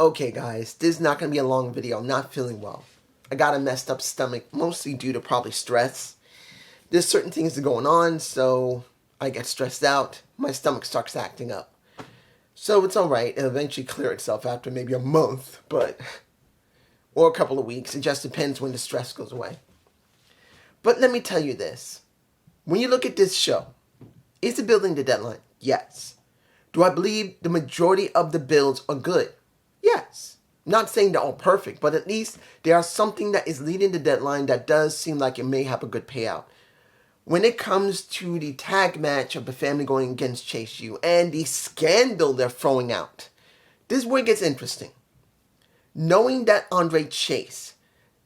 Okay guys, this is not going to be a long video. I'm not feeling well. I got a messed up stomach, mostly due to probably stress. There's certain things that are going on, so I get stressed out. My stomach starts acting up. So it's alright. It'll eventually clear itself after maybe a month, or a couple of weeks. It just depends when the stress goes away. But let me tell you this. When you look at this show, is it building the deadline? Yes. Do I believe the majority of the builds are good? Yes. Not saying they're all perfect, but at least there are something that is leading the deadline that does seem like it may have a good payout. When it comes to the tag match of the family going against Chase U and the scandal they're throwing out, this is where it gets interesting. Knowing that Andre Chase,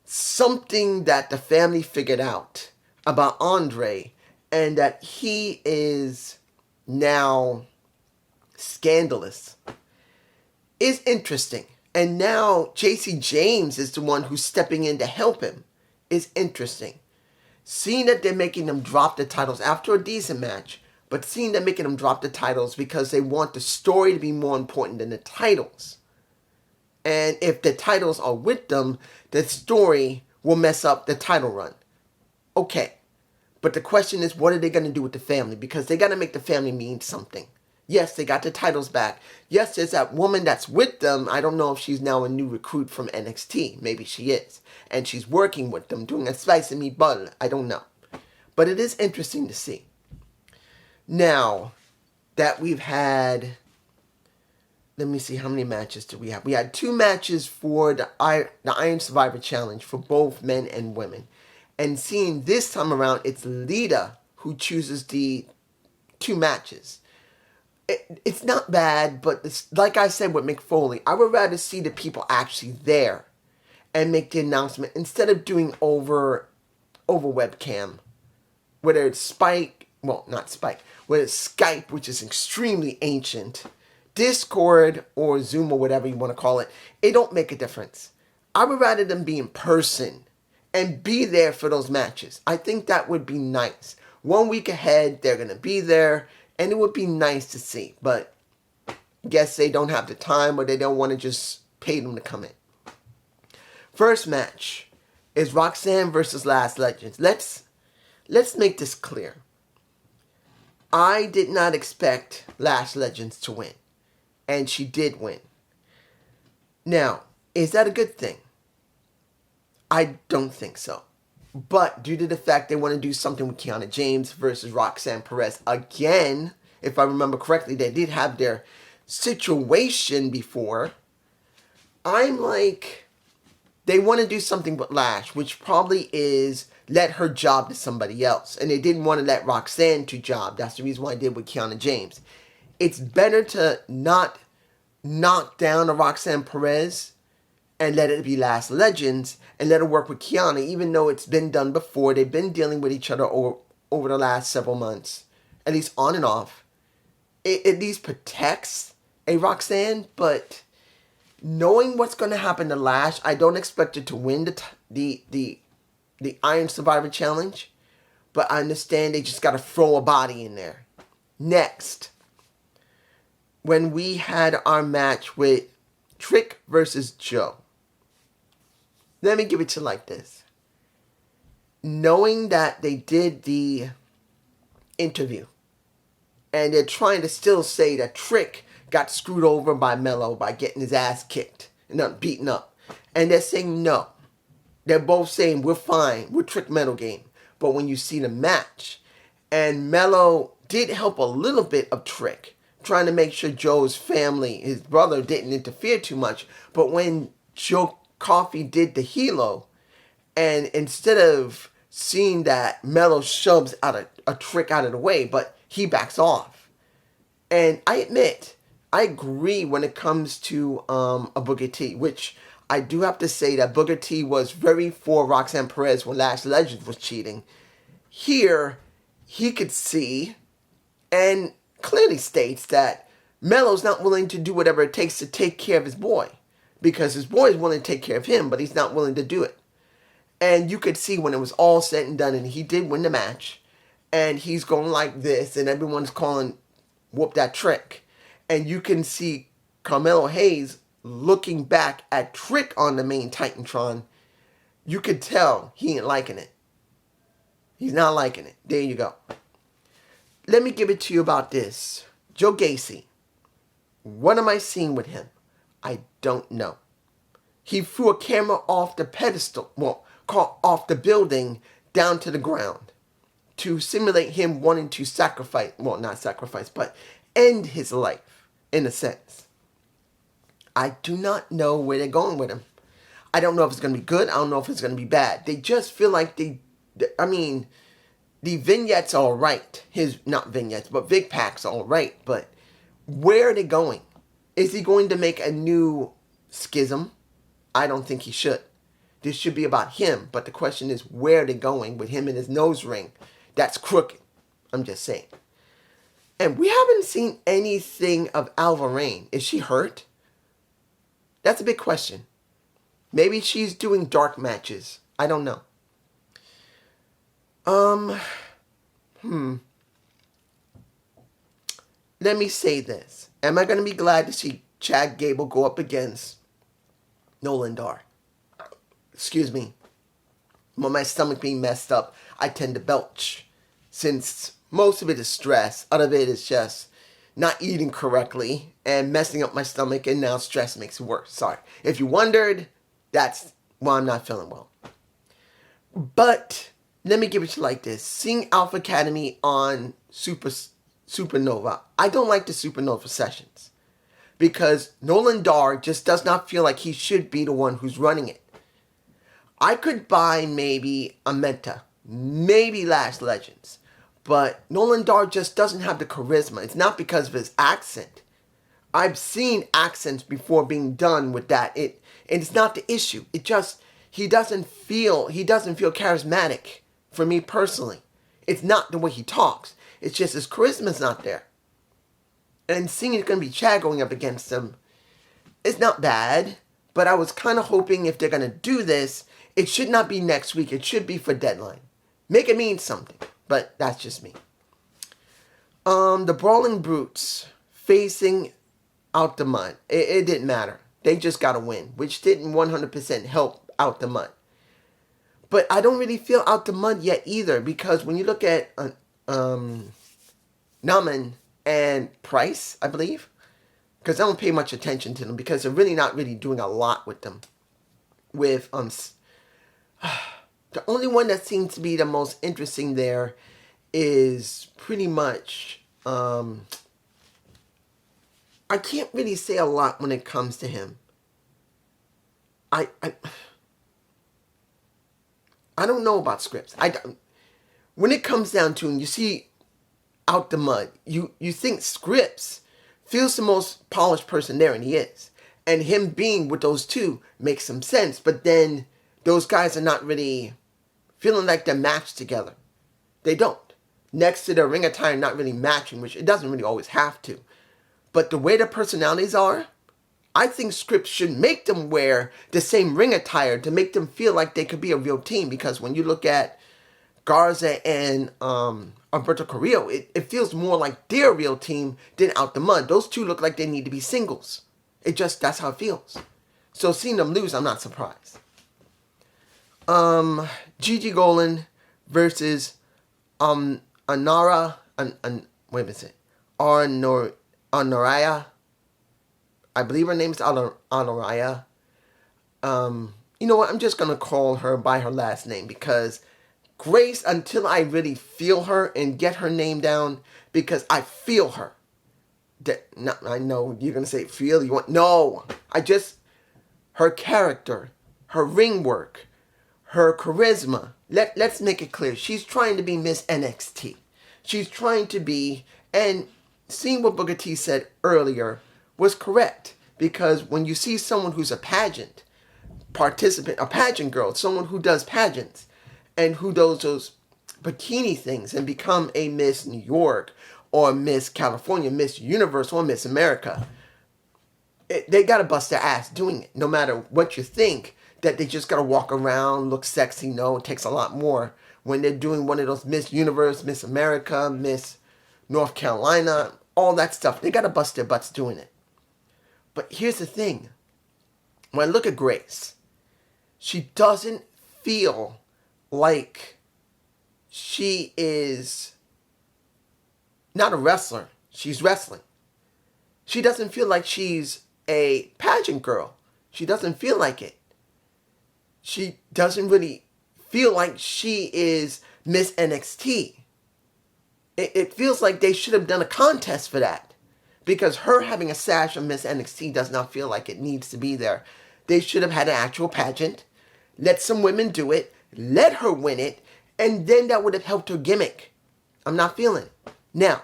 something that the family figured out about Andre, and that he is now scandalous, is interesting. And now JC James is the one who's stepping in to help him, is interesting. Seeing that they're making them drop the titles after a decent match, but seeing them making them drop the titles because they want the story to be more important than the titles. And if the titles are with them, the story will mess up the title run. Okay. But the question is, what are they going to do with the family? Because they got to make the family mean something. Yes, they got the titles back. Yes, there's that woman that's with them. I don't know if she's now a new recruit from NXT. Maybe she is. And she's working with them, doing a spicy meatball. I don't know. But it is interesting to see. Now that we've had... Let me see, how many matches do we have? We had 2 matches for the Iron Survivor Challenge for both men and women. And seeing this time around, it's Lita who chooses the 2 matches. It's not bad, but it's, like I said with Mick Foley, I would rather see the people actually there and make the announcement instead of doing over webcam. Whether it's Spike, well, not Spike, whether it's Skype, which is extremely ancient, Discord or Zoom or whatever you want to call it, it don't make a difference. I would rather them be in person and be there for those matches. I think that would be nice. 1 week ahead, they're going to be there, and it would be nice to see. But I guess they don't have the time, or they don't want to just pay them to come in. First match is Roxanne versus Lash Legends. Let's make this clear. I did not expect Lash Legends to win, and she did win. Now, is that a good thing? I don't think so. But due to the fact they want to do something with Kiana James versus Roxanne Perez again, if I remember correctly, they did have their situation before. I'm like, they want to do something with Lash, which probably is let her job to somebody else. And they didn't want to let Roxanne to job. That's the reason why I did with Kiana James. It's better to not knock down a Roxanne Perez and let it be Lash Legends, and let her work with Kiana, even though it's been done before. They've been dealing with each other over the last several months, at least on and off. It at least protects a Roxanne, but knowing what's going to happen to Lash, I don't expect her to win the Iron Survivor Challenge, but I understand they just got to throw a body in there. Next, when we had our match with Trick versus Joe, let me give it to you like this. Knowing that they did the interview, and they're trying to still say that Trick got screwed over by Mello by getting his ass kicked and beaten up. And they're saying no. They're both saying we're fine, we're Trick Metal Game. But when you see the match, and Mello did help a little bit of Trick, trying to make sure Joe's family, his brother, didn't interfere too much. But when Joe Coffey did the helo, and instead of seeing that, Mello shoves out a Trick out of the way, but he backs off. And I admit, I agree when it comes to a Booker T, which I do have to say that Booker T was very for Roxanne Perez when Lash Legends was cheating. Here, he could see and clearly states that Mello's not willing to do whatever it takes to take care of his boy. Because his boy is willing to take care of him, but he's not willing to do it. And you could see when it was all said and done, and he did win the match, and he's going like this, and everyone's calling, whoop that Trick. And you can see Carmelo Hayes looking back at Trick on the main Titantron, you could tell he ain't liking it. He's not liking it. There you go. Let me give it to you about this. Joe Gacy. What am I seeing with him? I don't know. He threw a camera off the pedestal, off the building down to the ground to simulate him wanting to sacrifice, not sacrifice, but end his life, in a sense. I do not know where they're going with him. I don't know if it's going to be good. I don't know if it's going to be bad. They just feel like the vignettes are all right. Not vignettes, but Vig Packs are all right. But where are they going? Is he going to make a new schism? I don't think he should. This should be about him. But the question is, where are they going with him in his nose ring? That's crooked. I'm just saying. And we haven't seen anything of Alva Rain. Is she hurt? That's a big question. Maybe she's doing dark matches. I don't know. Let me say this. Am I going to be glad to see Chad Gable go up against Nolan Dar? Excuse me. When my stomach being messed up, I tend to belch. Since most of it is stress, out of it is just not eating correctly and messing up my stomach, and now stress makes it worse. Sorry. If you wondered, that's why I'm not feeling well. But let me give it to you like this. Seeing Alpha Academy on Supernova, I don't like the Supernova sessions because Nolan Dar just does not feel like he should be the one who's running it. I could buy maybe a Menta, maybe Last Legends, but Nolan Dar just doesn't have the charisma. It's not because of his accent. I've seen accents before being done with that. It's not the issue. It just, he doesn't feel charismatic for me personally. It's not the way he talks. It's just his charisma's not there. And seeing it's going to be Chad going up against him, it's not bad. But I was kind of hoping if they're going to do this, it should not be next week. It should be for Deadline. Make it mean something. But that's just me. The Brawling Brutes facing Out the Mud. It didn't matter. They just got to win, which didn't 100% help Out the Mud. But I don't really feel Out the Mud yet either, because when you look at Naman and Price, I believe, because I don't pay much attention to them because they're really not really doing a lot with them. With the only one that seems to be the most interesting there is pretty much I can't really say a lot when it comes to him. I don't know about Scripps. When it comes down to, and you see Out the Mud, you think Scripps feels the most polished person there, and he is. And him being with those two makes some sense, but then those guys are not really feeling like they're matched together. They don't. Next to their ring attire not really matching, which it doesn't really always have to. But the way their personalities are, I think Scripps should make them wear the same ring attire to make them feel like they could be a real team. Because when you look at Garza and Alberto Carrillo, it feels more like their real team than Out the Mud. Those two look like they need to be singles. That's how it feels. So seeing them lose, I'm not surprised. Gigi Golan versus Anara, wait a minute, Honoraya. I believe her name is Honoraya. You know what? I'm just gonna call her by her last name because Grace, until I really feel her and get her name down, because I feel her. I know you're gonna say feel. You want no? Her character, her ring work, her charisma. Let's make it clear. She's trying to be Miss NXT. She's trying to be, and seeing what Booker T said earlier was correct. Because when you see someone who's a pageant participant, a pageant girl, someone who does pageants, and who does those bikini things and become a Miss New York or Miss California, Miss Universe, or Miss America, they got to bust their ass doing it. No matter what you think, that they just got to walk around, look sexy. No, it takes a lot more. When they're doing one of those Miss Universe, Miss America, Miss North Carolina, all that stuff, they got to bust their butts doing it. But here's the thing. when I look at Grace, she doesn't feel like she is not a wrestler. She's wrestling. She doesn't feel like she's a pageant girl. She doesn't feel like it. She doesn't really feel like she is Miss NXT. It feels like they should have done a contest for that. Because her having a sash of Miss NXT does not feel like it needs to be there. They should have had an actual pageant. Let some women do it. Let her win it. And then that would have helped her gimmick. I'm not feeling it. Now,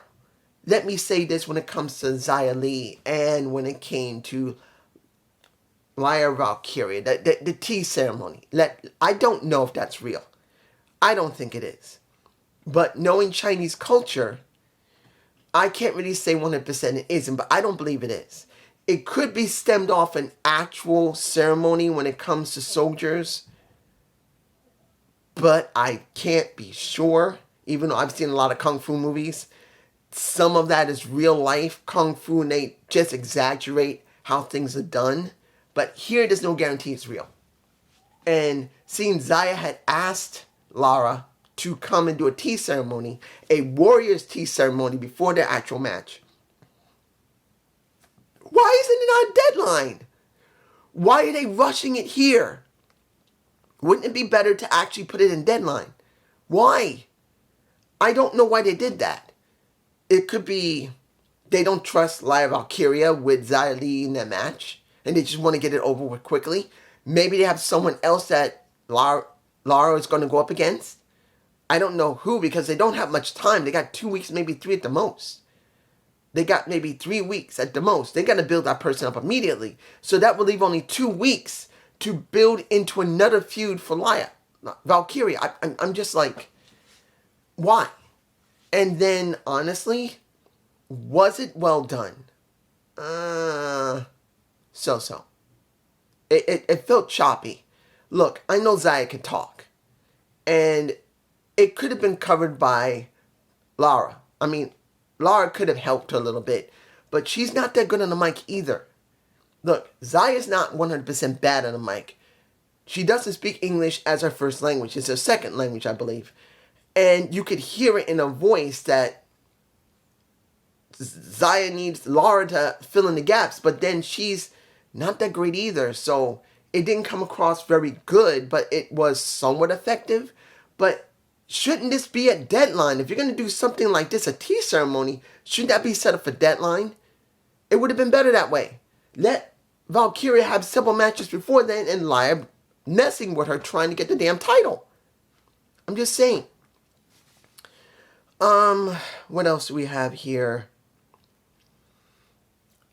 let me say this when it comes to Xia Li and when it came to Lyra Valkyria, the tea ceremony. I don't know if that's real. I don't think it is. But knowing Chinese culture, I can't really say 100% it isn't, but I don't believe it is. It could be stemmed off an actual ceremony when it comes to soldiers, but I can't be sure, even though I've seen a lot of Kung Fu movies. Some of that is real life Kung Fu, and they just exaggerate how things are done. But here, there's no guarantee it's real. And seeing Xia had asked Lara to come and do a tea ceremony, a Warriors tea ceremony before their actual match. Why isn't it on a deadline? Why are they rushing it here? Wouldn't it be better to actually put it in deadline? Why? I don't know why they did that. It could be they don't trust Lyra Valkyria with Xia Li in their match, and they just want to get it over with quickly. Maybe they have someone else that Lara is going to go up against. I don't know who, because they don't have much time. They got 2 weeks, maybe 3 at the most. They got maybe 3 weeks at the most. They got to build that person up immediately. So that will leave only 2 weeks to build into another feud for Lyra Valkyria. I'm just like, why? And then, honestly, was it well done? So-so. It felt choppy. Look, I know Xia can talk. And it could have been covered by Lara. I mean, Lara could have helped her a little bit. But she's not that good on the mic either. Look, Xaya's not 100% bad on the mic. She doesn't speak English as her first language. It's her second language, I believe. And you could hear it in her voice that Xia needs Lara to fill in the gaps. But then she's not that great either. So it didn't come across very good, but it was somewhat effective. But shouldn't this be a deadline? If you're going to do something like this, a tea ceremony, shouldn't that be set up for deadline? It would have been better that way. Let Valkyria have several matches before then and Lyra messing with her trying to get the damn title. I'm just saying. What else do we have here?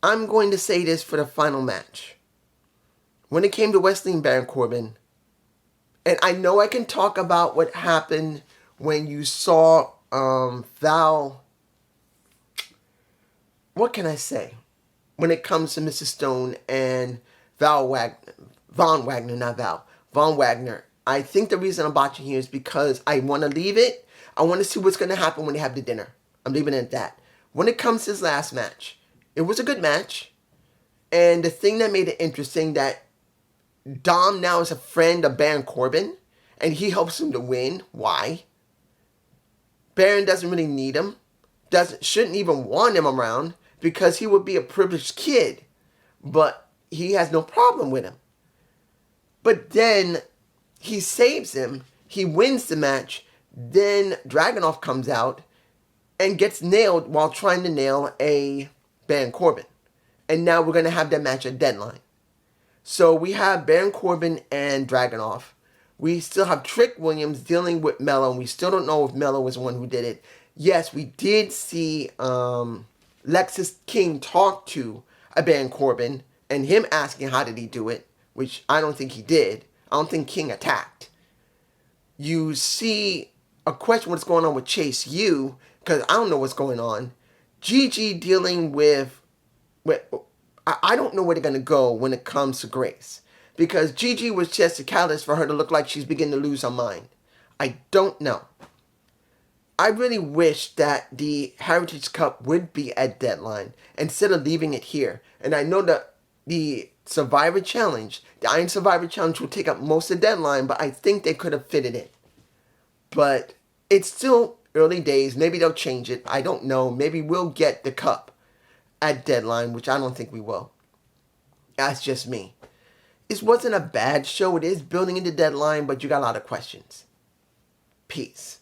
I'm going to say this for the final match. When it came to Wesley and Baron Corbin, and I know I can talk about what happened when you saw Val. What can I say? When it comes to Mrs. Stone and Von Wagner. I think the reason I'm watching here is because I want to leave it. I want to see what's going to happen when they have the dinner. I'm leaving it at that. When it comes to his last match, it was a good match. And the thing that made it interesting, that Dom now is a friend of Baron Corbin, and he helps him to win. Why? Baron doesn't really need him. Shouldn't even want him around, because he would be a privileged kid. But he has no problem with him. But then he saves him. He wins the match. Then Dragunov comes out and gets nailed while trying to nail a Baron Corbin. And now we're going to have that match at deadline. So we have Baron Corbin and Dragunov. We still have Trick Williams dealing with Mello, and we still don't know if Mello was the one who did it. Yes, we did see Lexis King talk to a Baron Corbin, and him asking how did he do it, which I don't think he did. I don't think King attacked. You see a question what's going on with Chase U, because I don't know what's going on. Gigi dealing with I don't know where they're going to go when it comes to Grace. Because Gigi was just a catalyst for her to look like she's beginning to lose her mind. I don't know. I really wish that the Heritage Cup would be at deadline instead of leaving it here. And I know that the Survivor Challenge. The Iron Survivor Challenge will take up most of the deadline, but I think they could have fit it in. But it's still early days. Maybe they'll change it. I don't know. Maybe we'll get the cup at deadline, which I don't think we will. That's just me. This wasn't a bad show. It is building into deadline, but you got a lot of questions. Peace.